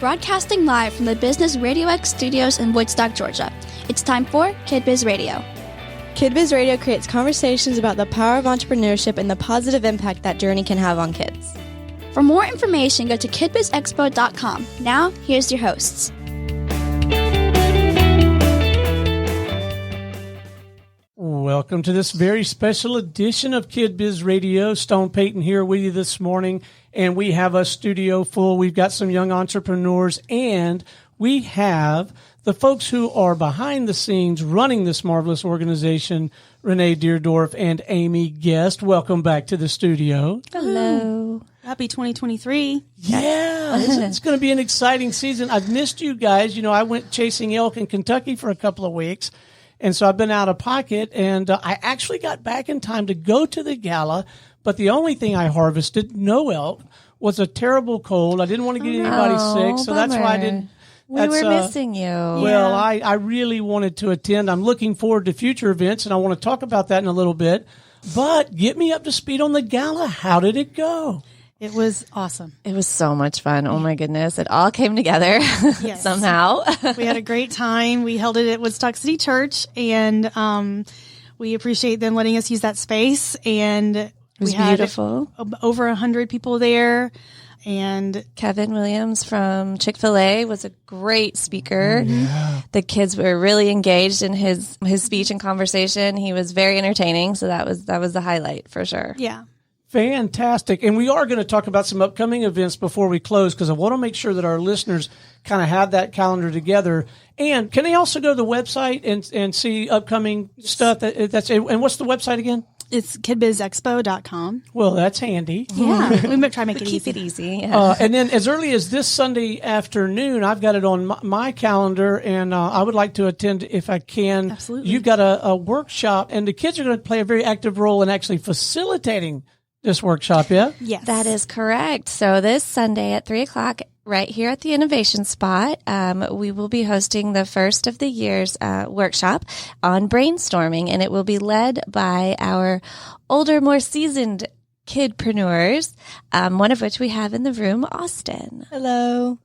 Broadcasting live from the Business RadioX studios in Woodstock, Georgia. It's time for Kid Biz Radio. Kid Biz Radio creates conversations about the power of entrepreneurship and the positive impact that journey can have on kids. For more information, go to kidbizexpo.com. Now, here's your hosts. Welcome to this very special edition of Kid Biz Radio. Stone Payton here with you this morning, and we have a studio full. We've got some young entrepreneurs, and we have the folks who are behind the scenes running this marvelous organization, Renee Dierdorff and Amy Guest. Welcome back to the studio. Hello. Happy 2023. Yeah, it's going to be an exciting season. I've missed you guys. You know, I went chasing elk in Kentucky for a couple of weeks. And so I've been out of pocket, and I actually got back in time to go to the gala, but the only thing I harvested, no elk, was a terrible cold. I didn't want to get anybody sick, so that's why I didn't. We were missing you. Well, I really wanted to attend. I'm looking forward to future events, and I want to talk about that in a little bit. But get me up to speed on the gala. How did it go? It was awesome. It was so much fun. Oh, my goodness. It all came together somehow. We had a great time. We held it at Woodstock City Church, and we appreciate them letting us use that space. And It was we had beautiful. Over 100 people there. And Kevin Williams from Chick-fil-A was a great speaker. The kids were really engaged in his speech and conversation. He was very entertaining. So that was the highlight for sure. yeah. Fantastic. And we are going to talk about some upcoming events before we close, because I want to make sure that our listeners kind of have that calendar together. And can they also go to the website and see upcoming stuff? And what's the website again? It's kidbizexpo.com. Well, that's handy. Yeah. We might try to make it Keep easy. it easy. Yeah. And then as early as this Sunday afternoon, I've got it on my calendar, and I would like to attend if I can. Absolutely. You've got a workshop, and the kids are going to play a very active role in actually facilitating this workshop, yeah? Yes. That is correct. So this Sunday at 3:00, right here at the Innovation Spot, we will be hosting the first of the year's workshop on brainstorming, and it will be led by our older, more seasoned kidpreneurs, one of which we have in the room, Austyn. Hello.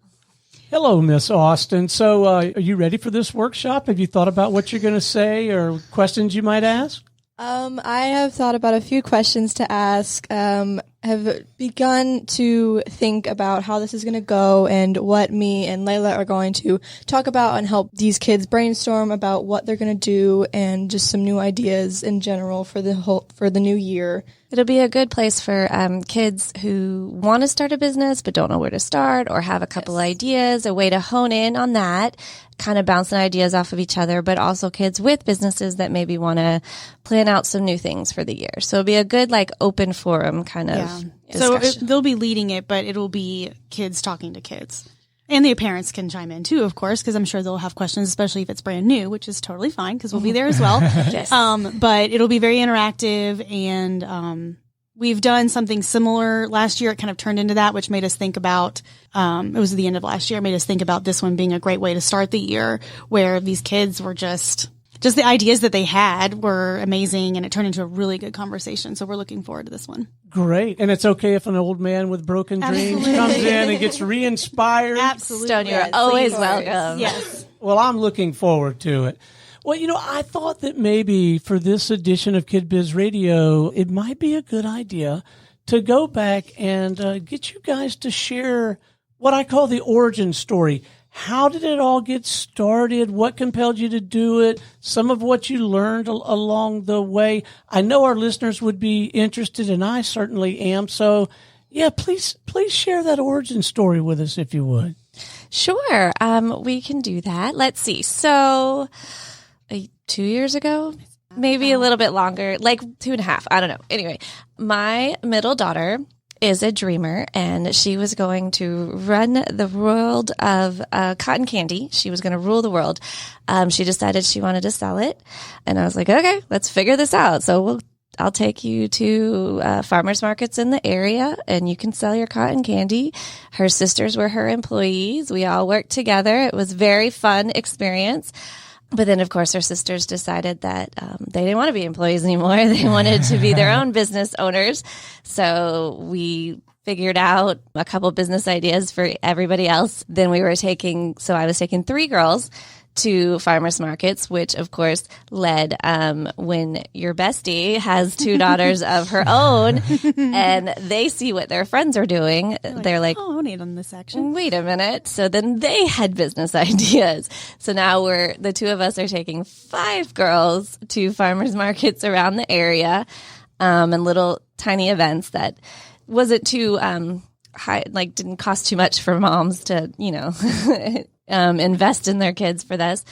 Hello, Miss Austyn. So are you ready for this workshop? Have you thought about what you're going to say or questions you might ask? I have thought about a few questions to ask, have begun to think about how this is going to go and what me and Layla are going to talk about and help these kids brainstorm about what they're going to do and just some new ideas in general for the new year. It'll be a good place for kids who want to start a business but don't know where to start, or have a couple ideas, a way to hone in on that, kind of bouncing ideas off of each other, but also kids with businesses that maybe want to plan out some new things for the year. So it'll be a good, open forum kind of discussion. So they'll be leading it, but it'll be kids talking to kids. And the parents can chime in too, of course, because I'm sure they'll have questions, especially if it's brand new, which is totally fine because we'll be there as well. Yes. But it'll be very interactive, and we've done something similar last year. It kind of turned into that, which made us think about, it was the end of last year, made us think about this one being a great way to start the year, where these kids were just the ideas that they had were amazing, and it turned into a really good conversation. So we're looking forward to this one. Great. And it's okay if an old man with broken dreams comes in and gets re-inspired? Absolutely. Stone, you're always welcome. Yes. Well, I'm looking forward to it. Well, I thought that maybe for this edition of Kid Biz Radio, it might be a good idea to go back and get you guys to share what I call the origin story. How did it all get started? What compelled you to do it? Some of what you learned along the way. I know our listeners would be interested, and I certainly am. So, yeah, please share that origin story with us if you would. Sure. We can do that. Let's see. So 2 years ago, maybe a little bit longer, 2.5. I don't know. Anyway, my middle daughter is a dreamer, and she was going to run the world of cotton candy. She was going to rule the world. She decided she wanted to sell it, and I was like, okay, let's figure this out. So I'll take you to farmers markets in the area, and you can sell your cotton candy. Her sisters were her employees. We all worked together. It was a very fun experience. But then, of course, her sisters decided that they didn't want to be employees anymore. They wanted to be their own business owners. So we figured out a couple business ideas for everybody else. Then I was taking 3 girls to farmers markets, which of course led when your bestie has 2 daughters of her own and they see what their friends are doing. They're like, oh, I'll need on this action. Wait a minute. So then they had business ideas. So now the 2 of us are taking 5 girls to farmers markets around the area and little tiny events that wasn't too high, like didn't cost too much for moms to, invest in their kids for this.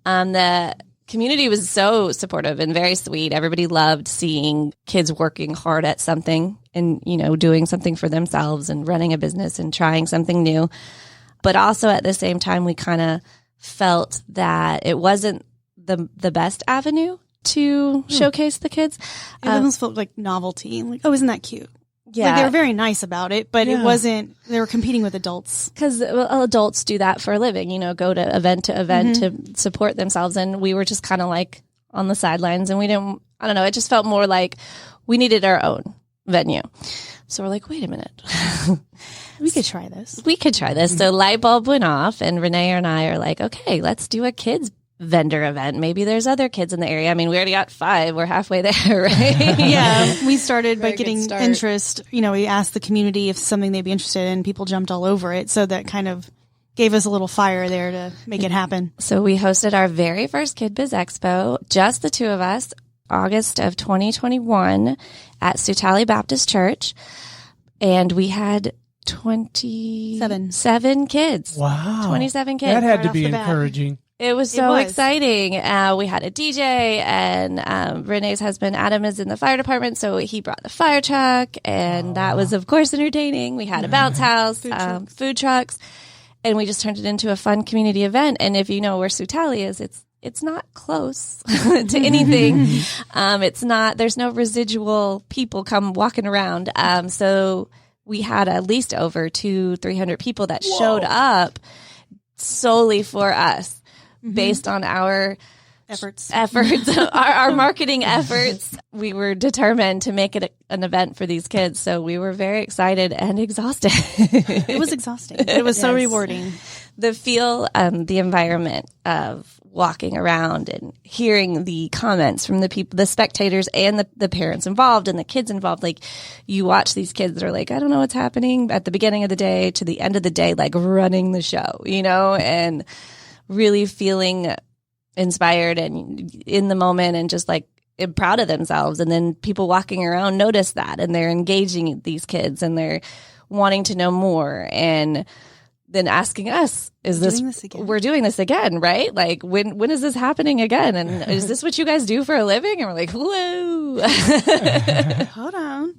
The community was so supportive and very sweet. Everybody loved seeing kids working hard at something and, doing something for themselves and running a business and trying something new. But also at the same time, we kind of felt that it wasn't the best avenue to showcase the kids. It almost felt like novelty. Like, oh, isn't that cute? Yeah. Like, they were very nice about it, but it wasn't, they were competing with adults. Because adults do that for a living, go to event to support themselves. And we were just kind of like on the sidelines and I don't know, it just felt more like we needed our own venue. So we're like, wait a minute. We could try this. So light bulb went off and Renee and I are like, okay, let's do a kids vendor event. Maybe there's other kids in the area. I mean, we already got 5. We're halfway there, right? Yeah. We started by getting interest. We asked the community if something they'd be interested in. People jumped all over it. So that kind of gave us a little fire there to make it happen. So we hosted our very first Kid Biz Expo, just the 2 of us, August of 2021 at Sutali Baptist Church. And we had 27 kids. Wow. 27 kids. That had to off be the bat. encouraging. It was so exciting. We had a DJ and Renee's husband, Adam, is in the fire department. So he brought the fire truck and that was, of course, entertaining. We had a bounce house, food trucks, and we just turned it into a fun community event. And if you know where Sutali is, it's not close to anything. There's no residual people come walking around. So we had at least over 200-300 people that showed up solely for us. Based on our efforts, our marketing efforts, we were determined to make it an event for these kids. So we were very excited and exhausted. It was exhausting. But it was so rewarding. The the environment of walking around and hearing the comments from the people, the spectators and the parents involved and the kids involved. Like you watch these kids that are like, I don't know what's happening at the beginning of the day to the end of the day, like running the show, and really feeling inspired and in the moment and just like proud of themselves. And then people walking around notice that and they're engaging these kids and they're wanting to know more and then asking us, we're doing this again, right? Like when is this happening again? And is this what you guys do for a living? And we're like, whoa, hold on.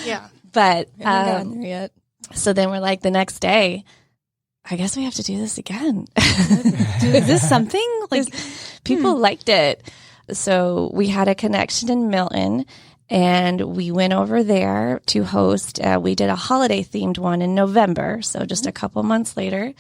Yeah. But, we haven't gotten there yet. So then we're like the next day, I guess we have to do this again. Is this something? Like people liked it. So we had a connection in Milton and we went over there to host. We did a holiday themed one in November. So just a couple months later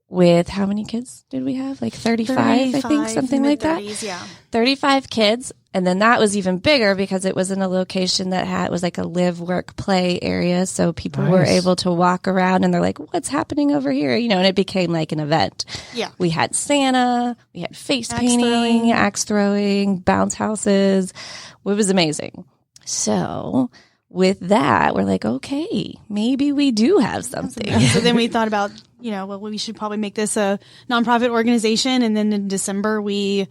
with how many kids did we have? Like 35, I think, something like that. Yeah. 35 kids. And then that was even bigger because it was in a location that was like a live, work, play area. So people were able to walk around and they're like, what's happening over here? And it became like an event. Yeah. We had Santa, we had face painting, axe throwing, bounce houses. It was amazing. So with that, we're like, okay, maybe we do have something. So then we thought about, we should probably make this a nonprofit organization. And then in December, we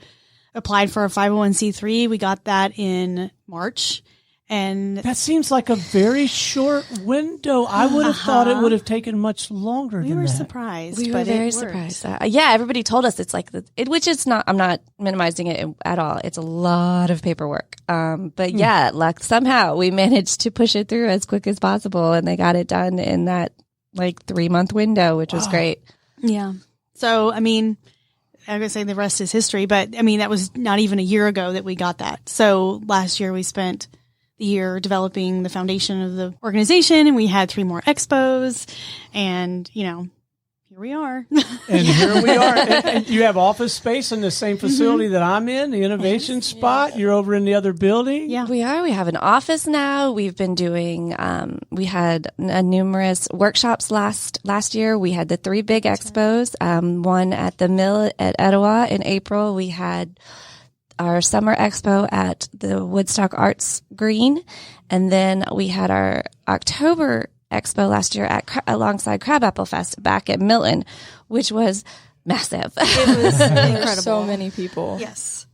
applied for a 501c3. We got that in March. And that seems like a very short window. I would have thought it would have taken much longer than that. We were surprised. We were very surprised. Yeah, everybody told us it's like, which it's not, I'm not minimizing it at all. It's a lot of paperwork. But yeah, somehow we managed to push it through as quick as possible and they got it done in that 3-month window, which was great. Yeah. So, I mean, I'm going to say the rest is history, but I mean, that was not even a year ago that we got that. So last year we spent the year developing the foundation of the organization and we had 3 more expos and, here here we are. And here we are. And you have office space in the same facility that I'm in, the innovation spot. You're over in the other building. Yeah. We are. We have an office now. We've been doing, we had numerous workshops last year. We had the 3 big expos, one at the Mill at Etowah in April. We had our summer expo at the Woodstock Arts Green. And then we had our October expo last year alongside Crabapple Fest back at Milton, which was massive. It was incredible. So many people. Yes.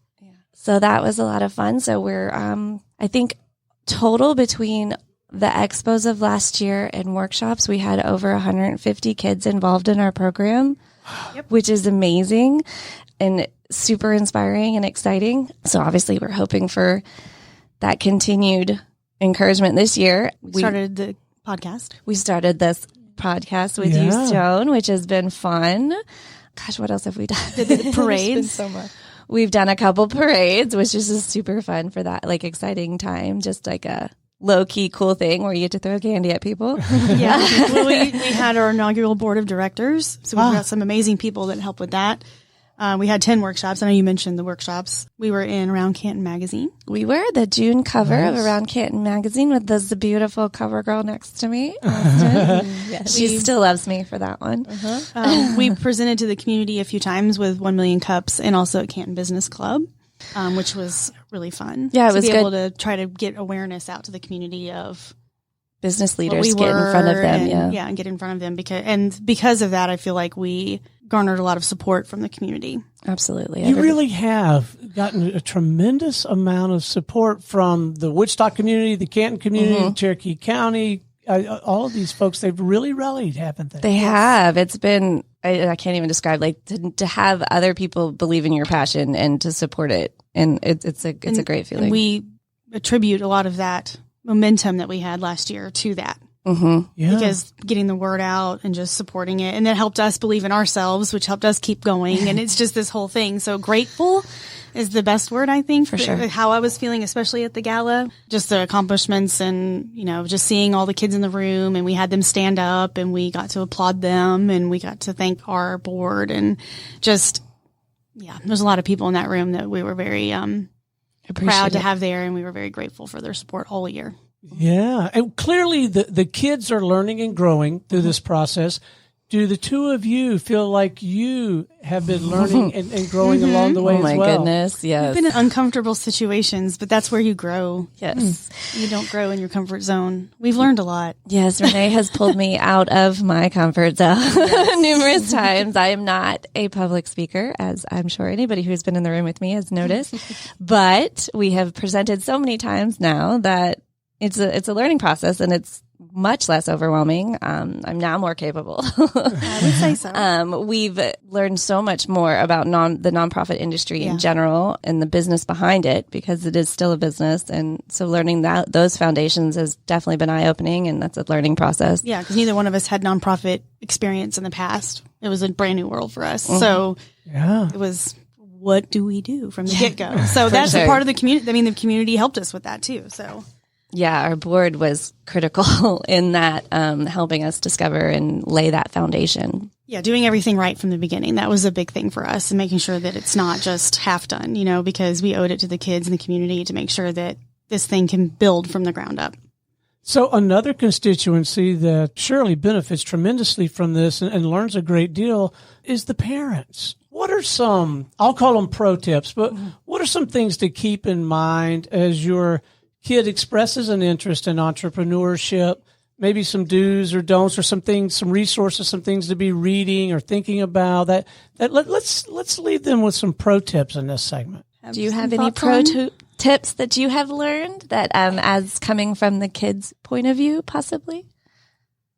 So that was a lot of fun. So we're, I think total between the expos of last year and workshops, we had over 150 kids involved in our program, which is amazing and super inspiring and exciting. So obviously we're hoping for that continued encouragement this year. We started the podcast. We started this podcast with you, Stone, which has been fun. Gosh, what else have we done? The parades. It's been so much. We've done a couple parades, which is just super fun for that, like, exciting time. Just like a low-key cool thing where you get to throw candy at people. Yeah. Well, we had our inaugural board of directors. So we've got some amazing people that help with that. We had 10 workshops. I know you mentioned the workshops. We were in Around Canton magazine. We were the June cover of Around Canton magazine with this beautiful cover girl next to me. Yes. She still loves me for that one. We presented to the community a few times with 1 Million Cups and also at Canton Business Club, which was really fun. Yeah, it was to be good. able to try to get awareness out to the community of Business what leaders we get in front of were them. and get in front of them because of that, I feel like we garnered a lot of support from the community. Absolutely. You really have gotten a tremendous amount of support from the Woodstock community, the Canton community, Cherokee County, all of these folks. They've really rallied, haven't they? They have. It's been, I can't even describe, like, to have other people believe in your passion and to support it. And it's a great feeling. And we attribute a lot of that momentum that we had last year to that. Yeah. Because getting the word out and just supporting it, and that helped us believe in ourselves, which helped us keep going. And it's just this whole thing. So grateful is the best word, I think, for sure. How I was feeling, especially at the gala, just the accomplishments and, just seeing all the kids in the room, and we had them stand up and we got to applaud them and we got to thank our board, and just, there's a lot of people in that room that we were very, proud to have there, and we were very grateful for their support all year. Yeah. And clearly the kids are learning and growing through this process. Do the two of you feel like you have been learning and growing along the way as well? Oh, my goodness. Yes. We've been in uncomfortable situations, but that's where you grow. Yes. You don't grow in your comfort zone. We've learned a lot. Yes. Renee has pulled me out of my comfort zone numerous times. I am not a public speaker, as I'm sure anybody who's been in the room with me has noticed, but we have presented so many times now that it's a learning process, and it's much less overwhelming. I'm now more capable. I would say so. We've learned so much more about the nonprofit industry in general and the business behind it, because it is still a business. And so learning those foundations has definitely been eye-opening, and that's a learning process. Yeah, because neither one of us had nonprofit experience in the past. It was a brand new world for us. So it was, what do we do from the get-go? So that's a part of the community. I mean, the community helped us with that too. So yeah, our board was critical in that, helping us discover and lay that foundation. Yeah, doing everything right from the beginning. That was a big thing for us, and making sure that it's not just half done, because we owed it to the kids in the community to make sure that this thing can build from the ground up. So another constituency that surely benefits tremendously from this and learns a great deal is the parents. What are some, I'll call them pro tips, but what are some things to keep in mind as your kid expresses an interest in entrepreneurship, maybe some do's or don'ts, or some things, some resources, some things to be reading or thinking about that let's leave them with some pro tips in this segment. Do you have any pro tips that you have learned that, as coming from the kids' point of view, possibly?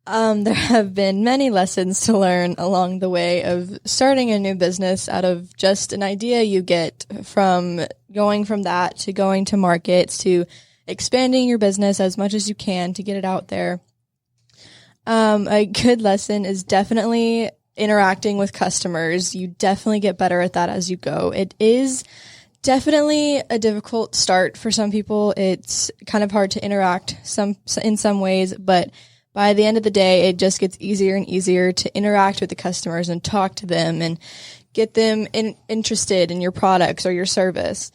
There have been many lessons to learn along the way of starting a new business out of just an idea you get from going from that to going to markets to expanding your business as much as you can to get it out there. A good lesson is definitely interacting with customers. You definitely get better at that as you go. It is definitely a difficult start for some people. It's kind of hard to interact in some ways, but by the end of the day, it just gets easier and easier to interact with the customers and talk to them and get them interested in your products or your service.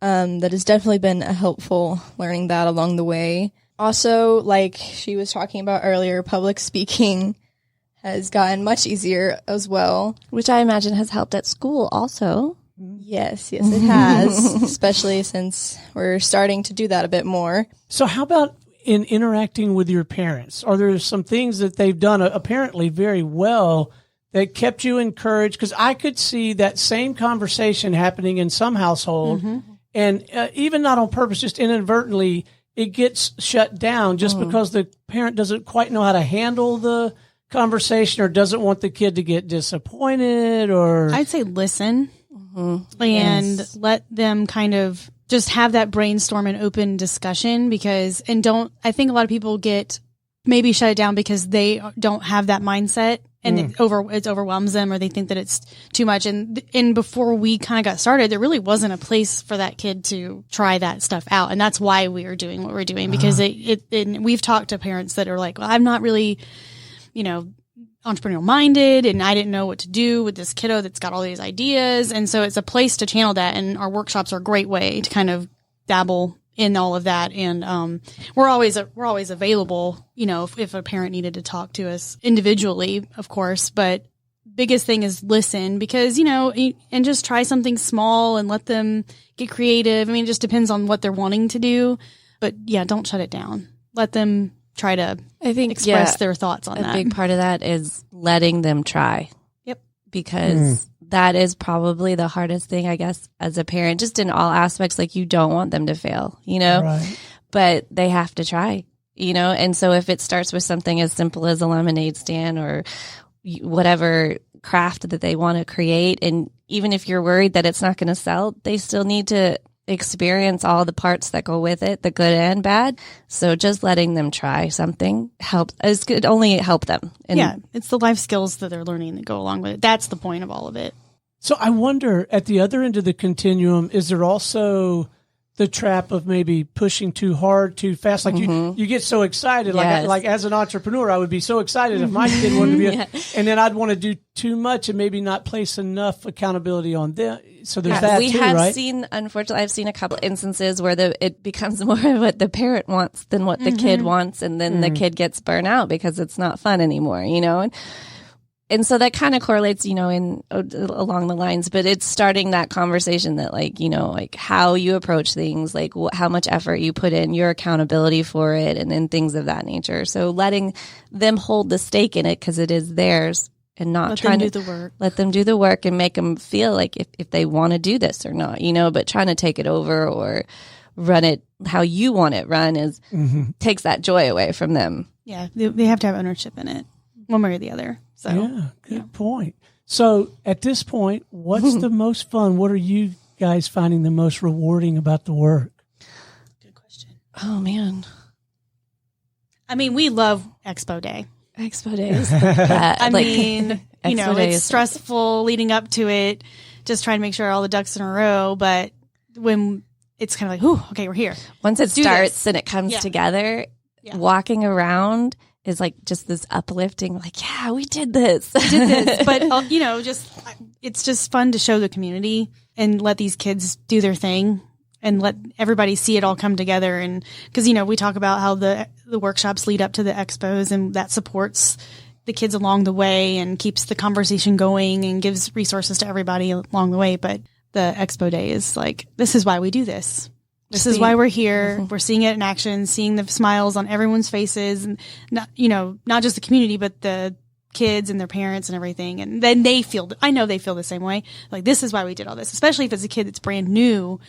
That has definitely been a helpful learning that along the way. Also, like she was talking about earlier, public speaking has gotten much easier as well. Which I imagine has helped at school also. Yes, it has, especially since we're starting to do that a bit more. So how about in interacting with your parents? Are there some things that they've done apparently very well that kept you encouraged? Because I could see that same conversation happening in some household, and even not on purpose, just inadvertently, it gets shut down just because the parent doesn't quite know how to handle the conversation or doesn't want the kid to get disappointed. Or I'd say listen and let them kind of just have that brainstorm and open discussion I think a lot of people maybe shut it down because they don't have that mindset and it overwhelms them, or they think that it's too much. And before we kind of got started, there really wasn't a place for that kid to try that stuff out. And that's why we are doing what we're doing, because we've talked to parents that are like, well, I'm not really, entrepreneurial minded, and I didn't know what to do with this kiddo that's got all these ideas. And so it's a place to channel that. And our workshops are a great way to kind of dabble in all of that. And we're always available, if a parent needed to talk to us individually, of course. But biggest thing is listen, because, and just try something small and let them get creative. I mean, it just depends on what they're wanting to do. But yeah, don't shut it down. Let them try to express their thoughts on that. A big part of that is letting them try. Yep. Because that is probably the hardest thing, I guess, as a parent, just in all aspects. Like, you don't want them to fail, Right. but they have to try, and so if it starts with something as simple as a lemonade stand or whatever craft that they want to create, and even if you're worried that it's not going to sell, they still need to experience all the parts that go with it, the good and bad. So just letting them try something could only help them. And it's the life skills that they're learning that go along with it. That's the point of all of it. So I wonder, at the other end of the continuum, is there also the trap of maybe pushing too hard, too fast? Like you get so excited. Yes. Like as an entrepreneur, I would be so excited if my kid wanted to be, and then I'd want to do too much and maybe not place enough accountability on them. So there's that we too, have right? seen, unfortunately, I've seen a couple instances where it becomes more of what the parent wants than what the kid wants, and then the kid gets burnt out because it's not fun anymore, And so that kind of correlates, along the lines, but it's starting that conversation that like how you approach things, like how much effort you put in, your accountability for it, and then things of that nature. So letting them hold the stake in it because it is theirs, and not trying to do the work. Let them do the work and make them feel like if they want to do this or not, but trying to take it over or run it how you want it run takes that joy away from them. Yeah, they have to have ownership in it, one way or the other. So, yeah, good point. So at this point, what's the most fun? What are you guys finding the most rewarding about the work? Good question. Oh, man. I mean, we love Expo Day. Expo days. It's stressful leading up to it, just trying to make sure all the ducks in a row. But when it's kind of like, ooh, okay, we're here. Once it starts and it comes together, walking around is like just this uplifting, like, yeah, we did this. But, it's just fun to show the community and let these kids do their thing and let everybody see it all come together. And because, we talk about how the workshops lead up to the expos, and that supports the kids along the way and keeps the conversation going and gives resources to everybody along the way. But the Expo Day is like, this is why we do this. This is why we're here. We're seeing it in action, seeing the smiles on everyone's faces, and not just the community, but the kids and their parents and everything. And then I know they feel the same way. Like, this is why we did all this, especially if it's a kid that's brand new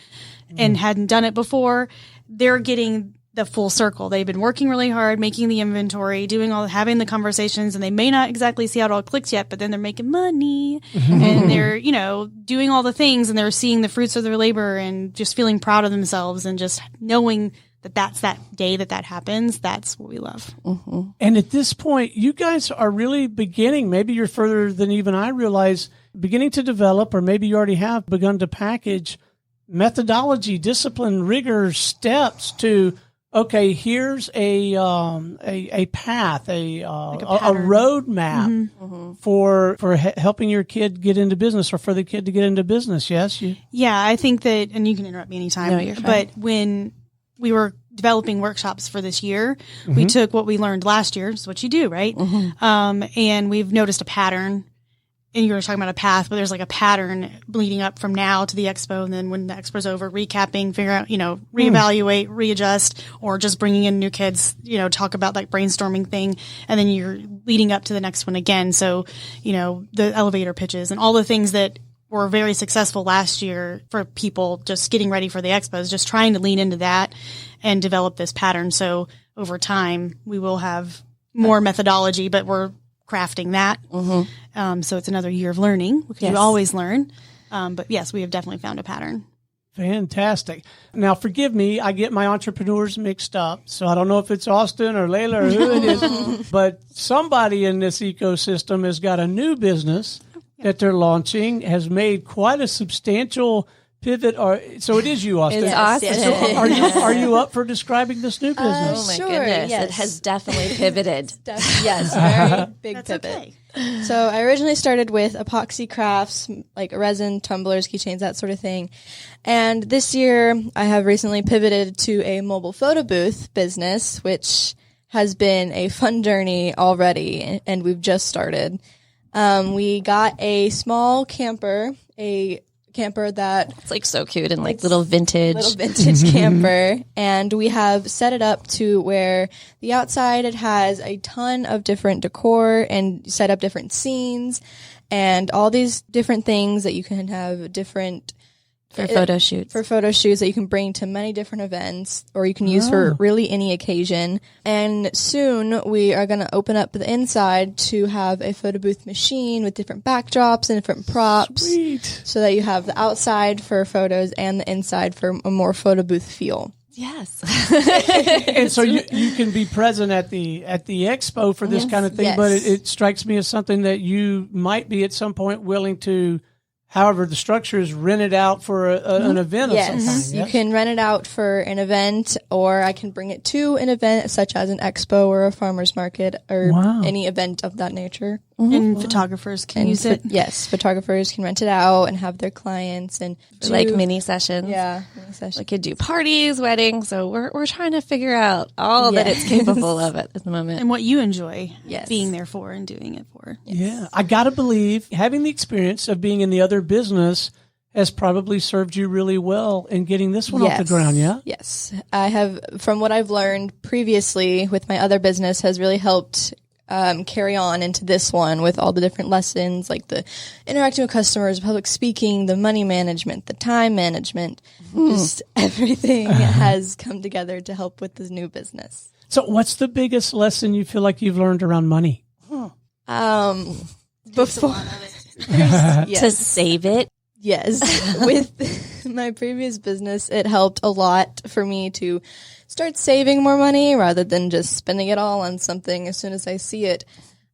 and hadn't done it before. They're getting the full circle. They've been working really hard, making the inventory, having the conversations, and they may not exactly see how it all clicks yet, but then they're making money and they're, doing all the things, and they're seeing the fruits of their labor and just feeling proud of themselves, and just knowing that that's that day that happens. That's what we love. And at this point, you guys are really beginning, maybe you're further than even I realize, beginning to develop, or maybe you already have begun to package methodology, discipline, rigor, steps to okay, here's a path, a roadmap for helping your kid get into business, or for the kid to get into business. Yes, Yeah, I think that, and you can interrupt me anytime. No, you're fine. But when we were developing workshops for this year, we took what we learned last year. It's what you do, right? And we've noticed a pattern. And you were talking about a path, but there's like a pattern leading up from now to the expo. And then when the expo's over, recapping, figure out, reevaluate, readjust, or just bringing in new kids, talk about like brainstorming thing. And then you're leading up to the next one again. So, the elevator pitches and all the things that were very successful last year for people just getting ready for the expos, just trying to lean into that and develop this pattern. So over time, we will have more methodology, but we're crafting that. So it's another year of learning, because you always learn. But yes, we have definitely found a pattern. Fantastic. Now, forgive me, I get my entrepreneurs mixed up, so I don't know if it's Austyn or Layla or who it is, but somebody in this ecosystem has got a new business that they're launching, has made quite a substantial pivot. So it is you, Austyn. It's Austyn. So are you up for describing this new business? Oh my Sure, goodness. yes. It has definitely pivoted. Yes, very big That's pivot. okay. So I originally started with epoxy crafts, like resin, tumblers, keychains, that sort of thing. And this year I have recently pivoted to a mobile photo booth business, which has been a fun journey already, and we've just started. We got a small camper, that It's like so cute and like little vintage. camper, and we have set it up to where the outside, it has a ton of different decor and set up different scenes and all these different things that you can have different for photo shoots. For photo shoots that you can bring to many different events, or you can use for really any occasion. And soon we are going to open up the inside to have a photo booth machine with different backdrops and different props. Sweet. So that you have the outside for photos and the inside for a more photo booth feel. Yes. And so you can be present at the expo for this kind of thing, Yes. but it strikes me as something that you might be at some point willing to, however the structure is, rented out for an event of some kind. Yes, You can rent it out for an event, or I can bring it to an event such as an expo or a farmer's market, or any event of that nature. And photographers can use it. Yes, photographers can rent it out and have their clients and Like mini sessions. Yeah, mini sessions. We could do parties, weddings. So we're trying to figure out all that it's capable of at the moment. And what you enjoy Yes. being there for and doing it for. Yeah. I got to believe having the experience of being in the other business has probably served you really well in getting this one off the ground, yeah? Yes. I have, from what I've learned previously with my other business, has really helped carry on into this one with all the different lessons, like the interacting with customers, public speaking, the money management, the time management, just everything has come together to help with this new business. So what's the biggest lesson you feel like you've learned around money? Before To save it. Yes. With my previous business, it helped a lot for me to start saving more money rather than just spending it all on something as soon as I see it.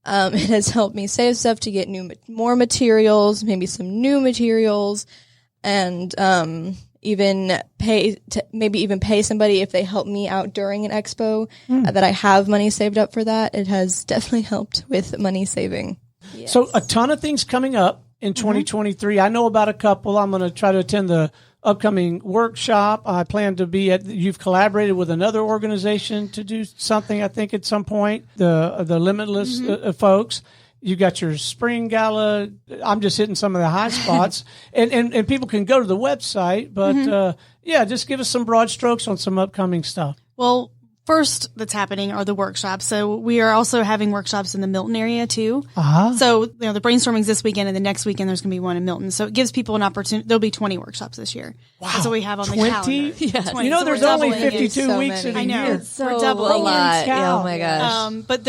It has helped me save stuff to get more materials, maybe some new materials, and even pay somebody if they help me out during an expo, that I have money saved up for that. It has definitely helped with money saving. Yes. So a ton of things coming up in 2023. I know about a couple. I'm going to try to attend the upcoming workshop. I plan to be you've collaborated with another organization to do something, I think, at some point, the Limitless folks. You got your spring gala. I'm just hitting some of the high spots, and people can go to the website, but just give us some broad strokes on some upcoming stuff. Well, first that's happening are the workshops. So we are also having workshops in the Milton area too. So, the brainstorming's this weekend, and the next weekend there's going to be one in Milton. So it gives people an opportunity. There'll be 20 workshops this year. Wow. That's what we have on the calendar. Yes. 20. You know, So there's we're only doubling it. 52 So weeks in a many. I know. year. It's we're doubling a lot. it. Oh my gosh. But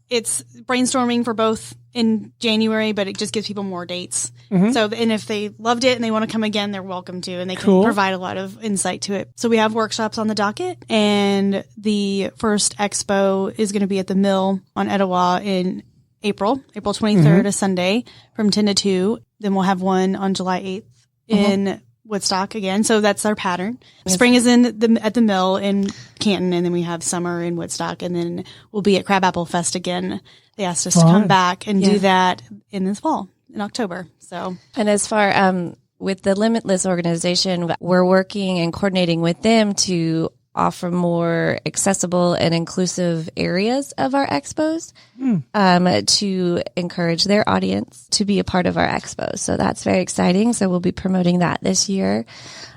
it's brainstorming for both in January, but it just gives people more dates. So, and if they loved it and they want to come again, they're welcome to, and they can provide a lot of insight to it. So we have workshops on the docket, and the first expo is going to be at the Mill on Etowah in April 23rd, a Sunday from 10 to 2. Then we'll have one on July 8th in Woodstock again. So that's our pattern. Spring is at the mill in Canton, and then we have summer in Woodstock, and then we'll be at Crabapple Fest again. They asked us to come back and do that in this fall, in October. So, and as far with the Limitless organization, we're working and coordinating with them to offer more accessible and inclusive areas of our expos to encourage their audience to be a part of our expos. So that's very exciting. So we'll be promoting that this year.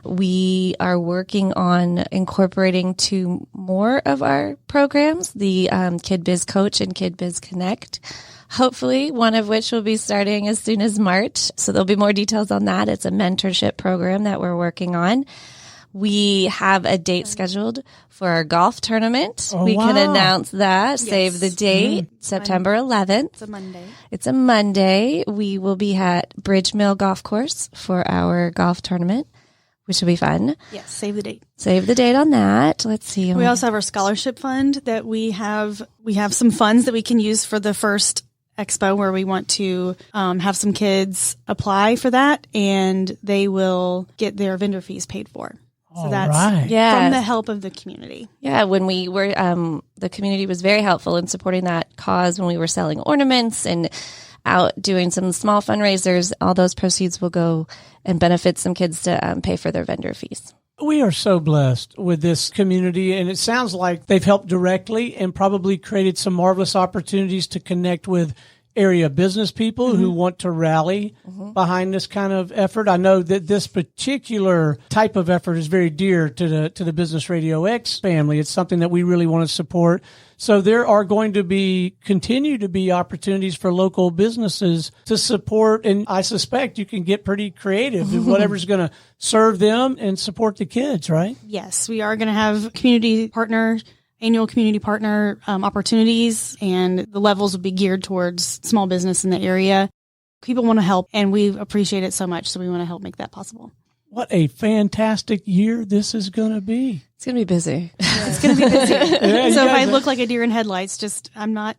We are working on incorporating 2 more of our programs, the Kid Biz Coach and Kid Biz Connect. Hopefully, one of which will be starting as soon as March. So there'll be more details on that. It's a mentorship program that we're working on. We have a date scheduled for our golf tournament. We can announce that. Yes. Save the date, September 11th. It's a Monday. We will be at Bridge Mill Golf Course for our golf tournament, which will be fun. Yes, save the date. Save the date on that. Let's see. We also have our scholarship fund that we have some funds that we can use for the first expo, where we want to have some kids apply for that, and they will get their vendor fees paid for. So that's from the help of the community. Yeah, when we were, the community was very helpful in supporting that cause when we were selling ornaments and out doing some small fundraisers. All those proceeds will go and benefit some kids to pay for their vendor fees. We are so blessed with this community, and it sounds like they've helped directly and probably created some marvelous opportunities to connect with area business people who want to rally behind this kind of effort. I know that this particular type of effort is very dear to the Business RadioX family. It's something that we really want to support. So there are going to continue to be opportunities for local businesses to support, and I suspect you can get pretty creative in whatever's going to serve them and support the kids, right? Yes, we are going to have annual community partner opportunities, and the levels will be geared towards small business in the area. People want to help, and we appreciate it so much, so we want to help make that possible. What a fantastic year this is going to be. It's going to be busy. It's going to be busy. So if I look like a deer in headlights, I'm not.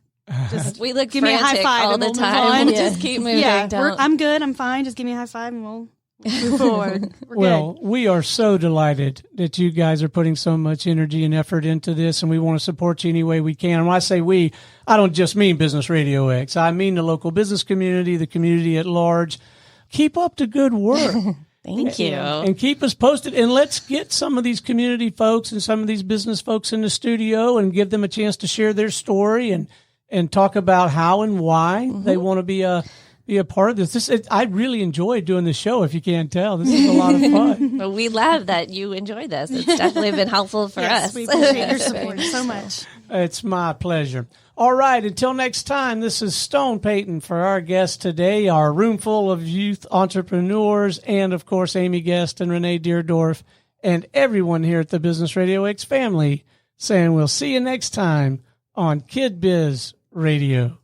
Just we look give me a high five all the time. We'll just keep moving. Yeah, I'm good. I'm fine. Just give me a high five, and we'll move forward. We're good. We are so delighted that you guys are putting so much energy and effort into this, and we want to support you any way we can. And when I say we, I don't just mean Business RadioX. I mean the local business community, the community at large. Keep up the good work. Thank you. And keep us posted. And let's get some of these community folks and some of these business folks in the studio and give them a chance to share their story and talk about how and why they want to be a part of this. I really enjoy doing this show, if you can't tell. This is a lot of fun. Well, we love that you enjoy this. It's definitely been helpful for us. We appreciate your support so much. It's my pleasure. All right, until next time, this is Stone Payton for our guest today, our room full of youth entrepreneurs, and, of course, Amy Guest and Renee Dierdorff, and everyone here at the Business RadioX family, saying we'll see you next time on Kid Biz Radio.